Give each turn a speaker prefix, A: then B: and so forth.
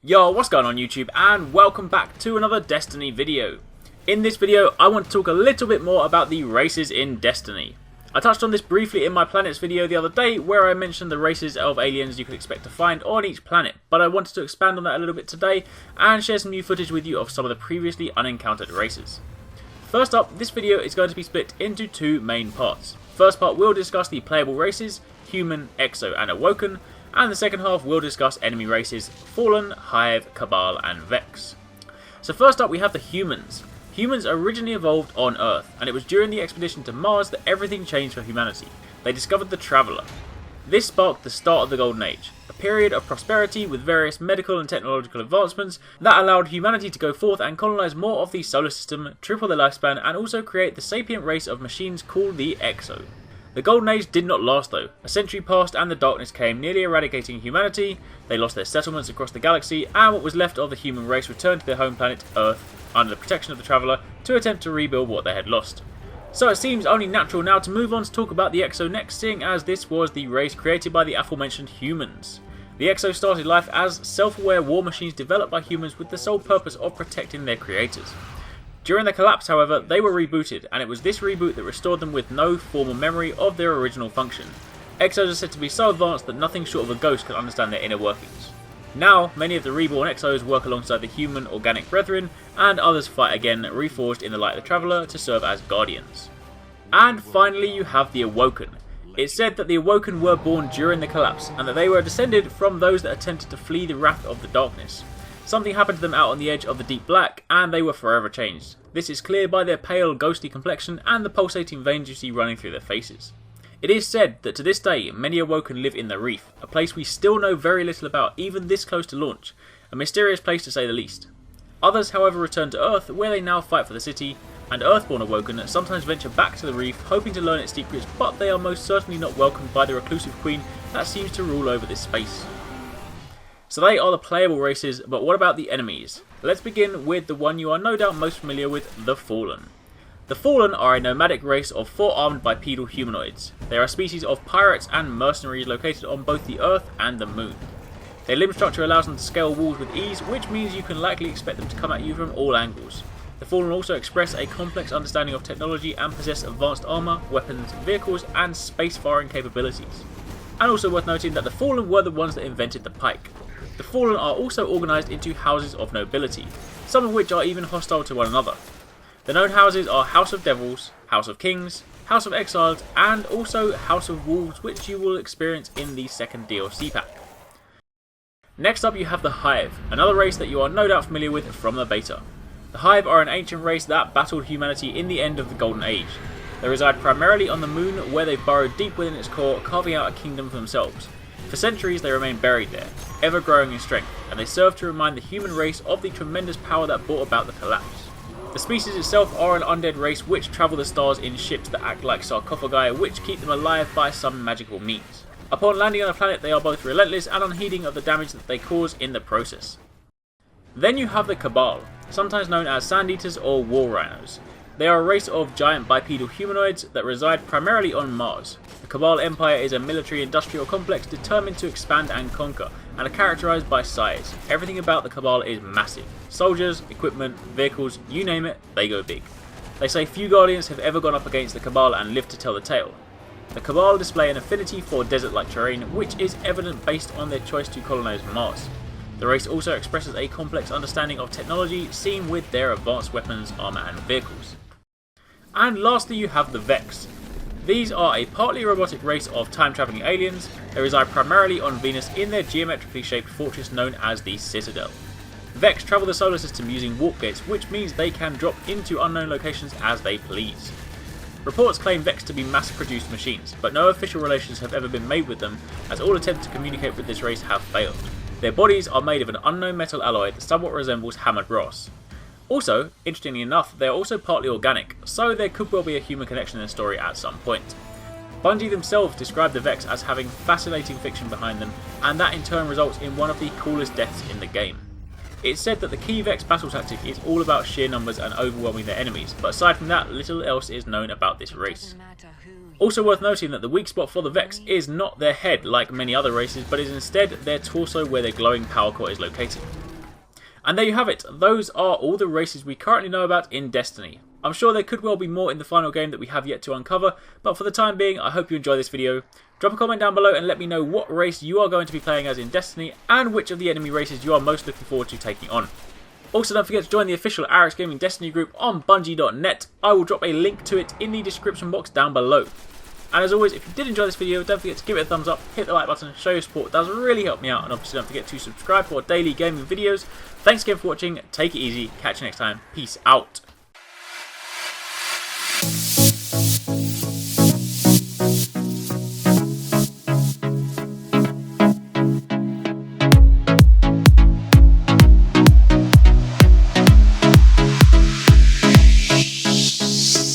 A: Yo, what's going on YouTube, and welcome back to another Destiny video. In this video, I want to talk a little bit more about the races in Destiny. I touched on this briefly in my planets video the other day, where I mentioned the races of aliens you could expect to find on each planet, but I wanted to expand on that a little bit today, and share some new footage with you of some of the previously unencountered races. First up, this video is going to be split into two main parts. First part will discuss the playable races, Human, Exo and Awoken, and the second half will discuss enemy races, Fallen, Hive, Cabal and Vex. So first up we have the Humans. Humans originally evolved on Earth, and it was during the expedition to Mars that everything changed for humanity. They discovered the Traveller. This sparked the start of the Golden Age, a period of prosperity with various medical and technological advancements that allowed humanity to go forth and colonise more of the solar system, triple their lifespan and also create the sapient race of machines called the Exo. The Golden Age did not last though. A century passed and the darkness came, nearly eradicating humanity. They lost their settlements across the galaxy, and what was left of the human race returned to their home planet Earth under the protection of the Traveller to attempt to rebuild what they had lost. So it seems only natural now to move on to talk about the Exo next, seeing as this was the race created by the aforementioned Humans. The Exo started life as self-aware war machines developed by humans with the sole purpose of protecting their creators. During the collapse, however, they were rebooted, and it was this reboot that restored them with no formal memory of their original function. Exos are said to be so advanced that nothing short of a ghost can understand their inner workings. Now, many of the reborn Exos work alongside the human organic brethren, and others fight again, reforged in the light of the Traveller to serve as guardians. And finally you have the Awoken. It's said that the Awoken were born during the collapse, and that they were descended from those that attempted to flee the wrath of the darkness. Something happened to them out on the edge of the deep black, and they were forever changed. This is clear by their pale, ghostly complexion and the pulsating veins you see running through their faces. It is said that to this day, many Awoken live in the Reef, a place we still know very little about, even this close to launch. A mysterious place to say the least. Others, however, return to Earth, where they now fight for the city, and Earthborn Awoken sometimes venture back to the Reef, hoping to learn its secrets, but they are most certainly not welcomed by the reclusive queen that seems to rule over this space. So they are the playable races, but what about the enemies? Let's begin with the one you are no doubt most familiar with, the Fallen. The Fallen are a nomadic race of 4 armed bipedal humanoids. They are a species of pirates and mercenaries located on both the Earth and the Moon. Their limb structure allows them to scale walls with ease, which means you can likely expect them to come at you from all angles. The Fallen also express a complex understanding of technology and possess advanced armour, weapons, vehicles and space-faring capabilities. And also worth noting that the Fallen were the ones that invented the pike. The Fallen are also organised into houses of nobility, some of which are even hostile to one another. The known houses are House of Devils, House of Kings, House of Exiles, and also House of Wolves, which you will experience in the second DLC pack. Next up you have the Hive, another race that you are no doubt familiar with from the beta. The Hive are an ancient race that battled humanity in the end of the Golden Age. They reside primarily on the Moon, where they've burrowed deep within its core, carving out a kingdom for themselves. For centuries they remain buried there, ever growing in strength, and they serve to remind the human race of the tremendous power that brought about the collapse. The species itself are an undead race which travel the stars in ships that act like sarcophagi, which keep them alive by some magical means. Upon landing on a planet they are both relentless and unheeding of the damage that they cause in the process. Then you have the Cabal, sometimes known as Sand Eaters or War Rhinos. They are a race of giant bipedal humanoids that reside primarily on Mars. The Cabal Empire is a military-industrial complex determined to expand and conquer, and are characterised by size. Everything about the Cabal is massive. Soldiers, equipment, vehicles, you name it, they go big. They say few Guardians have ever gone up against the Cabal and lived to tell the tale. The Cabal display an affinity for desert-like terrain, which is evident based on their choice to colonise Mars. The race also expresses a complex understanding of technology, seen with their advanced weapons, armour and vehicles. And lastly you have the Vex. These are a partly robotic race of time-travelling aliens. They reside primarily on Venus in their geometrically shaped fortress known as the Citadel. Vex travel the solar system using warp gates, which means they can drop into unknown locations as they please. Reports claim Vex to be mass-produced machines, but no official relations have ever been made with them, as all attempts to communicate with this race have failed. Their bodies are made of an unknown metal alloy that somewhat resembles hammered brass. Also, interestingly enough, they are also partly organic, so there could well be a human connection in the story at some point. Bungie themselves describe the Vex as having fascinating fiction behind them, and that in turn results in one of the coolest deaths in the game. It's said that the key Vex battle tactic is all about sheer numbers and overwhelming their enemies, but aside from that, little else is known about this race. Also worth noting that the weak spot for the Vex is not their head like many other races, but is instead their torso where their glowing power core is located. And there you have it, those are all the races we currently know about in Destiny. I'm sure there could well be more in the final game that we have yet to uncover, but for the time being, I hope you enjoy this video. Drop a comment down below and let me know what race you are going to be playing as in Destiny, and which of the enemy races you are most looking forward to taking on. Also, don't forget to join the official Arekkz Gaming Destiny group on Bungie.net. I will drop a link to it in the description box down below. And as always, if you did enjoy this video, don't forget to give it a thumbs up, hit the like button, show your support. It does really help me out, and obviously don't forget to subscribe for daily gaming videos. Thanks again for watching, take it easy, catch you next time, peace out.